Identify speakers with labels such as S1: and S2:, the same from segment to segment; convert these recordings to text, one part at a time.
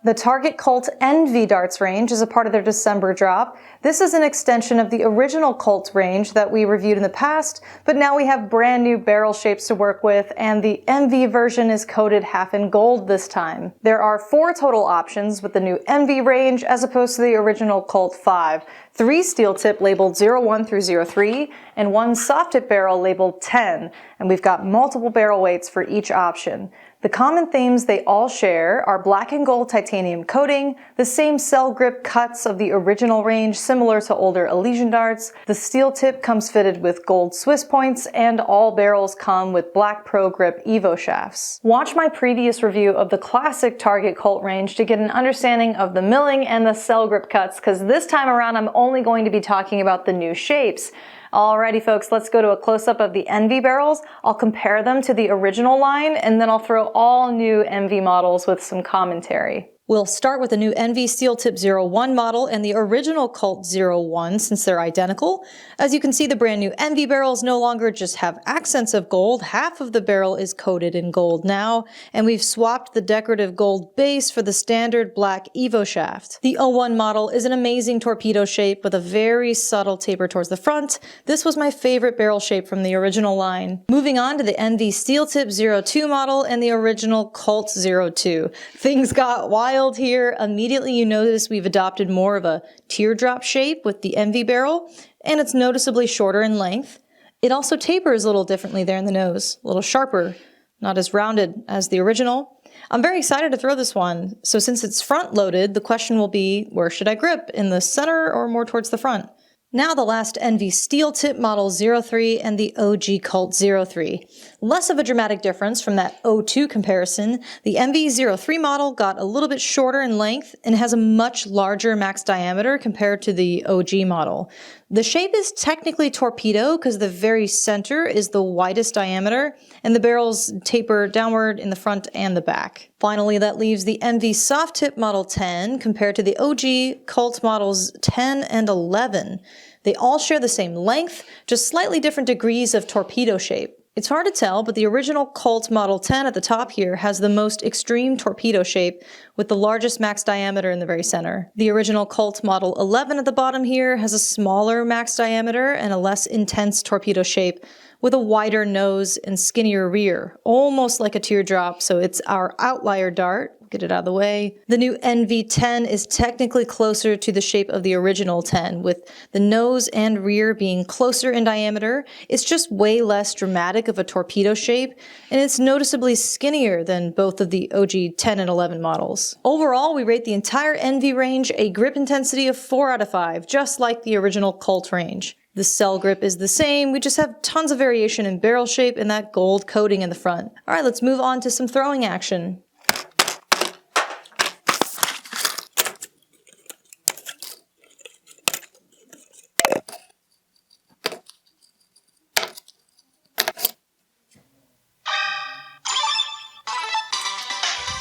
S1: The Target Colt NV darts range is a part of their December drop. This is an extension of the original Colt range that we reviewed in the past, but now we have brand new barrel shapes to work with, and the NV version is coated half in gold this time. There are 4 total options with the new NV range as opposed to the original Colt 5. 3 steel tip labeled 01 through 03, and 1 soft tip barrel labeled 10, and we've got multiple barrel weights for each option. The common themes they all share are black and gold titanium coating, the same cell grip cuts of the original range similar to older Elysian darts, the steel tip comes fitted with gold Swiss points, and all barrels come with black Pro Grip Evo shafts. Watch my previous review of the classic Target Colt range to get an understanding of the milling and the cell grip cuts, because this time around I'm only going to be talking about the new shapes. Alrighty folks, let's go to a close-up of the NV barrels. I'll compare them to the original line, and then I'll throw all new NV models with some commentary. We'll start with the new NV Steel Tip 01 model and the original Colt 01 since they're identical. As you can see, the brand new NV barrels no longer just have accents of gold. Half of the barrel is coated in gold now, and we've swapped the decorative gold base for the standard black Evo shaft. The 01 model is an amazing torpedo shape with a very subtle taper towards the front. This was my favorite barrel shape from the original line. Moving on to the NV Steel Tip 02 model and the original Colt 02. Things got wild here. Immediately you notice we've adopted more of a teardrop shape with the NV barrel, and it's noticeably shorter in length. It also tapers a little differently there in the nose, a little sharper, not as rounded as the original. I'm very excited to throw this one, so since it's front loaded, the question will be, where should I grip, in the center or more towards the front? Now the last NV Steel Tip Model 03 and the OG Colt 03. Less of a dramatic difference from that 02 comparison. The NV 03 model got a little bit shorter in length and has a much larger max diameter compared to the OG model. The shape is technically torpedo because the very center is the widest diameter, and the barrels taper downward in the front and the back. Finally, that leaves the NV Soft Tip Model 10 compared to the OG Colt Models 10 and 11. They all share the same length, just slightly different degrees of torpedo shape. It's hard to tell, but the original Colt Model 10 at the top here has the most extreme torpedo shape with the largest max diameter in the very center. The original Colt Model 11 at the bottom here has a smaller max diameter and a less intense torpedo shape with a wider nose and skinnier rear, almost like a teardrop, so it's our outlier dart. Get it out of the way. The new NV10 is technically closer to the shape of the original 10, with the nose and rear being closer in diameter. It's just way less dramatic of a torpedo shape, and it's noticeably skinnier than both of the OG 10 and 11 models. Overall, we rate the entire NV range a grip intensity of 4 out of 5, just like the original Colt range. The cell grip is the same, we just have tons of variation in barrel shape and that gold coating in the front. Alright, let's move on to some throwing action.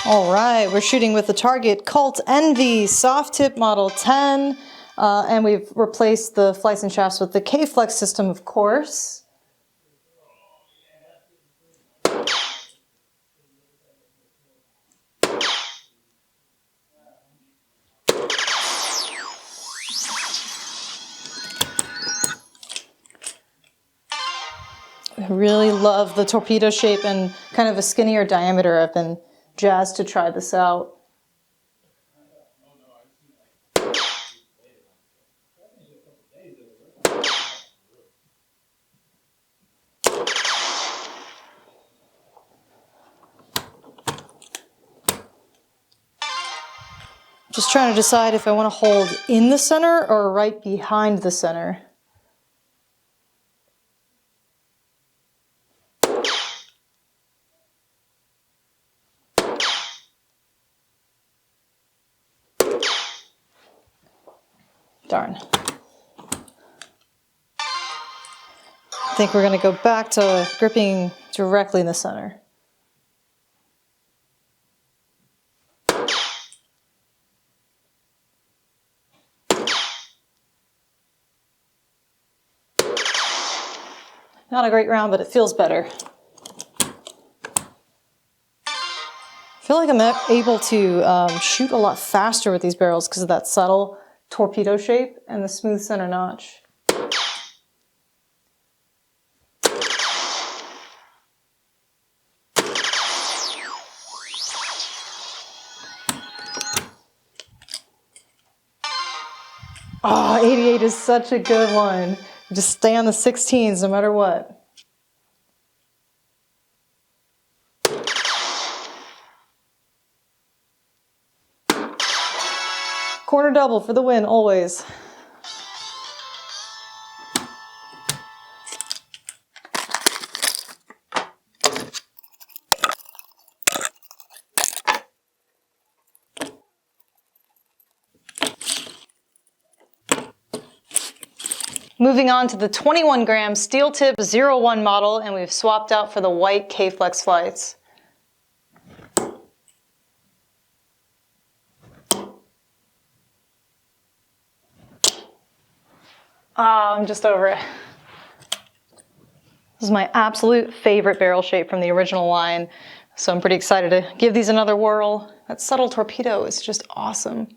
S1: Alright, we're shooting with the Target Colt NV Soft Tip Model 10, and we've replaced the flights and shafts with the K-Flex system, of course. I really love the torpedo shape and kind of a skinnier diameter. I've been jazzed to try this out. Just trying to decide if I want to hold in the center or right behind the center. Darn. I think we're going to go back to gripping directly in the center. Not a great round, but it feels better. I feel like I'm able to shoot a lot faster with these barrels because of that subtle torpedo shape and the smooth center notch. Oh, 88 is such a good one. Just stay on the 16s no matter what. Corner double for the win, always. Moving on to the 21 gram steel tip 01 model, and we've swapped out for the white K-Flex flights. I'm just over it. This is my absolute favorite barrel shape from the original line, so I'm pretty excited to give these another whirl. That subtle torpedo is just awesome.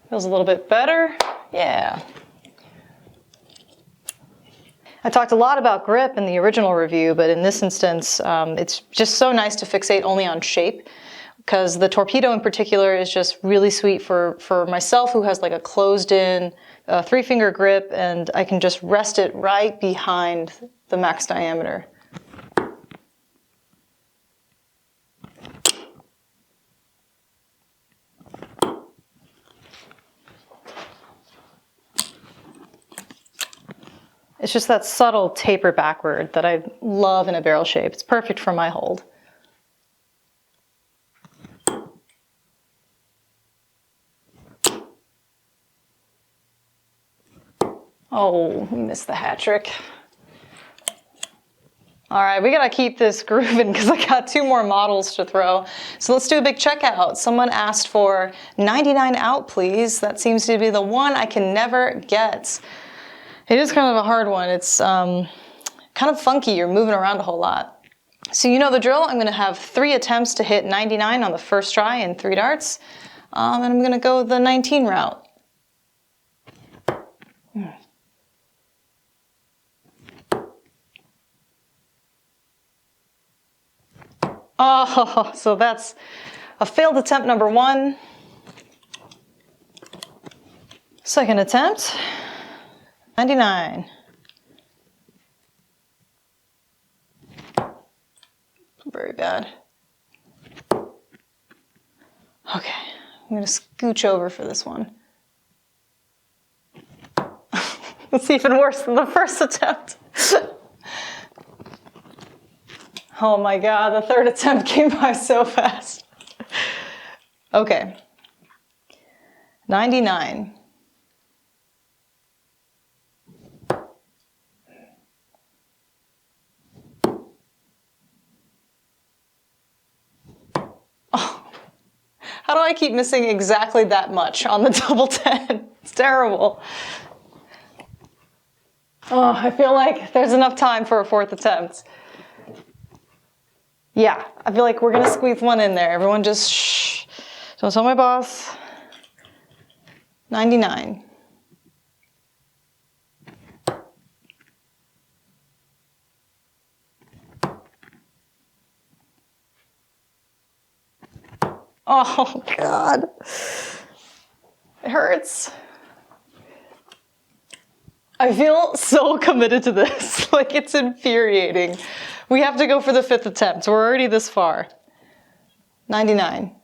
S1: Feels a little bit better. Yeah. I talked a lot about grip in the original review, but in this instance, it's just so nice to fixate only on shape, because the torpedo in particular is just really sweet for myself, who has like a closed-in 3-finger grip, and I can just rest it right behind the max diameter. It's just that subtle taper backward that I love in a barrel shape. It's perfect for my hold. Oh, we missed the hat trick. All right, we gotta keep this grooving because I got 2 more models to throw. So let's do a big checkout. Someone asked for 99 out, please. That seems to be the one I can never get. It is kind of a hard one. It's kind of funky. You're moving around a whole lot. So you know the drill. I'm going to have 3 attempts to hit 99 on the first try in 3 darts. And I'm going to go the 19 route. Oh, so that's a failed attempt number 1. Second attempt. 99. Very bad. Okay, I'm gonna scooch over for this one. It's even worse than the first attempt. Oh my God, the third attempt came by so fast. Okay, 99. How do I keep missing exactly that much on the double 10? It's terrible. Oh, I feel like there's enough time for a 4th attempt. Yeah, I feel like we're gonna squeeze one in there. Everyone just shh. Don't tell my boss. 99. Oh God, it hurts. I feel so committed to this, like it's infuriating. We have to go for the 5th attempt. We're already this far. 99.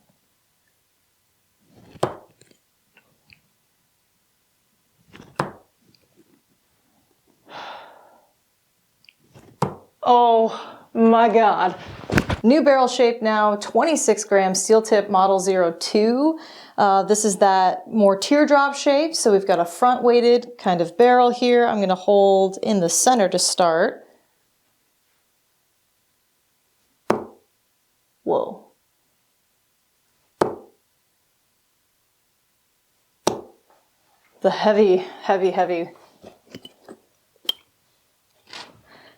S1: Oh my God. New barrel shape now, 26 gram steel tip model 02. This is that more teardrop shape. So we've got a front weighted kind of barrel here. I'm gonna hold in the center to start. Whoa. The heavy, heavy, heavy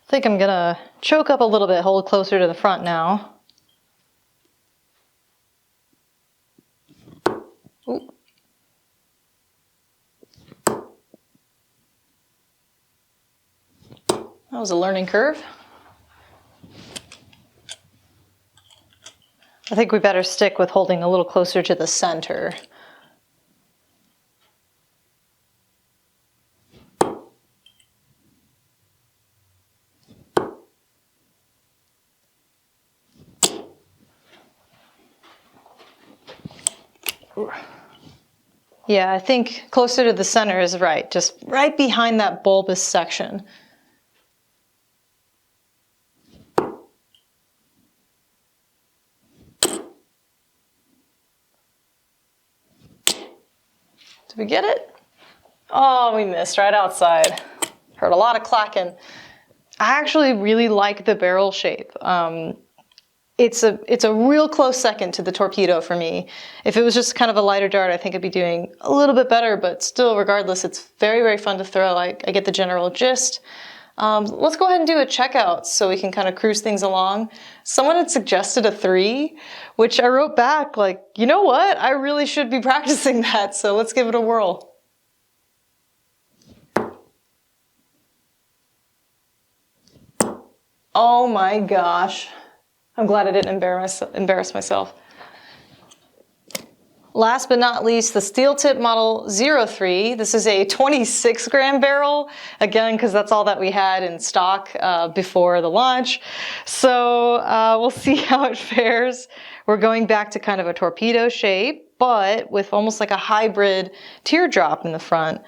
S1: I think I'm gonna choke up a little bit, hold closer to the front now. Ooh. That was a learning curve. I think we better stick with holding a little closer to the center. Yeah, I think closer to the center is right, just right behind that bulbous section. Did we get it? Oh, we missed right outside. Heard a lot of clacking. I actually really like the barrel shape. It's a real close second to the torpedo for me. If it was just kind of a lighter dart, I think I'd be doing a little bit better, but still, regardless, it's very, very fun to throw. I get the general gist. Let's go ahead and do a checkout so we can kind of cruise things along. Someone had suggested a 3, which I wrote back like, you know what? I really should be practicing that, so let's give it a whirl. Oh my gosh. I'm glad I didn't embarrass myself. Last but not least, the steel tip model 03. This is a 26 gram barrel, again, because that's all that we had in stock before the launch. So we'll see how it fares. We're going back to kind of a torpedo shape, but with almost like a hybrid teardrop in the front.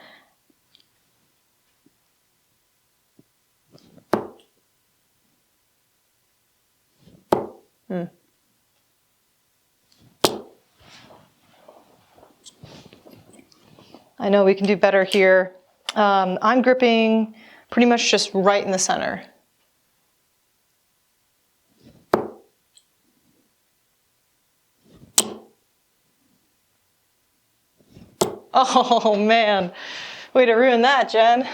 S1: I know we can do better here. I'm gripping pretty much just right in the center. Oh man, way to ruin that, Jen.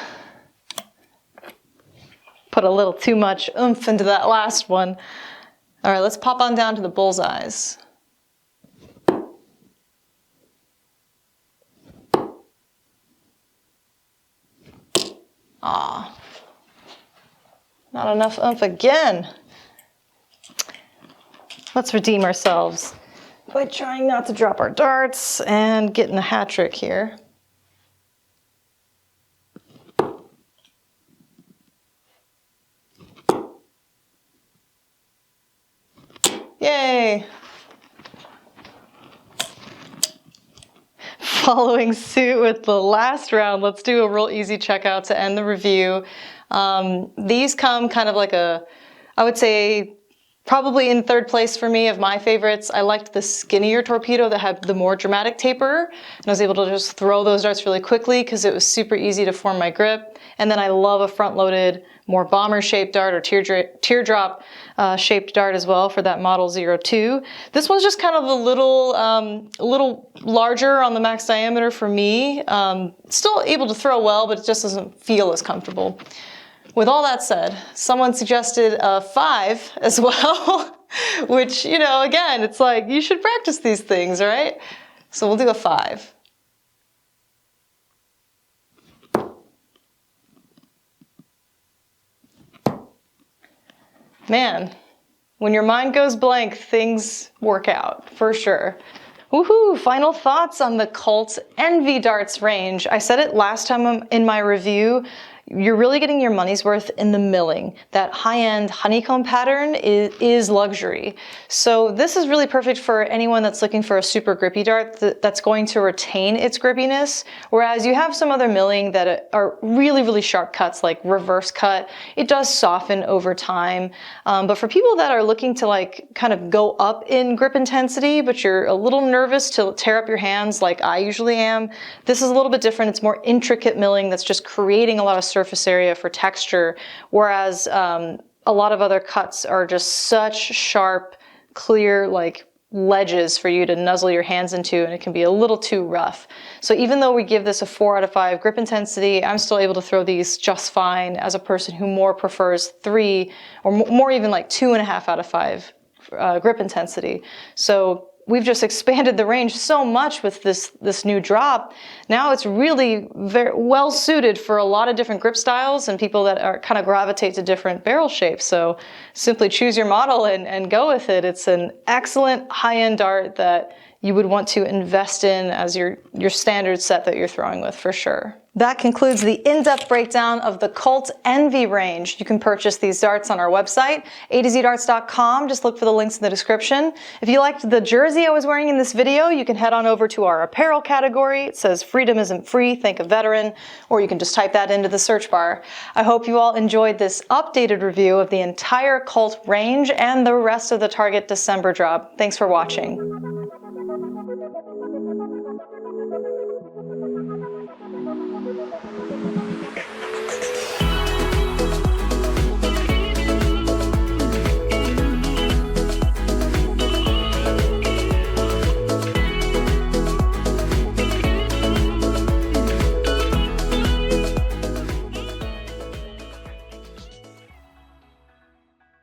S1: Put a little too much oomph into that last one. All right, let's pop on down to the bullseyes. Ah, not enough oomph again. Let's redeem ourselves by trying not to drop our darts and getting a hat trick here. Yay! Following suit with the last round, let's do a real easy checkout to end the review. These come kind of like I would say, probably in third place for me of my favorites. I liked the skinnier torpedo that had the more dramatic taper, and I was able to just throw those darts really quickly because it was super easy to form my grip. And then I love a front-loaded, more bomber-shaped dart or teardrop shaped dart as well for that model 02. This one's just kind of a little larger on the max diameter for me. Still able to throw well, but it just doesn't feel as comfortable. With all that said, someone suggested a 5 as well, which, you know, again, it's like, you should practice these things, right? So we'll do a 5. Man, when your mind goes blank, things work out, for sure. Woohoo! Final thoughts on the Colt Envy darts range. I said it last time in my review. You're really getting your money's worth in the milling. That high-end honeycomb pattern is luxury. So this is really perfect for anyone that's looking for a super grippy dart that's going to retain its grippiness. Whereas you have some other milling that are really, really sharp cuts, like reverse cut. It does soften over time. But for people that are looking to like kind of go up in grip intensity, but you're a little nervous to tear up your hands like I usually am, this is a little bit different. It's more intricate milling that's just creating a lot of surface area for texture, whereas a lot of other cuts are just such sharp, clear, like ledges for you to nuzzle your hands into, and it can be a little too rough. So even though we give this a 4 out of 5 grip intensity, I'm still able to throw these just fine as a person who more prefers 3 or more even like 2.5 out of 5 grip intensity. So we've just expanded the range so much with this new drop. Now it's really very well suited for a lot of different grip styles and people that are kind of gravitate to different barrel shapes. So simply choose your model and go with it. It's an excellent high-end dart that you would want to invest in as your standard set that you're throwing with for sure. That concludes the in-depth breakdown of the Colt Envy range. You can purchase these darts on our website, a2zdarts.com. Just look for the links in the description. If you liked the jersey I was wearing in this video, you can head on over to our apparel category. It says "Freedom isn't free, think a veteran," or you can just type that into the search bar. I hope you all enjoyed this updated review of the entire Colt range and the rest of the Target December drop. Thanks for watching.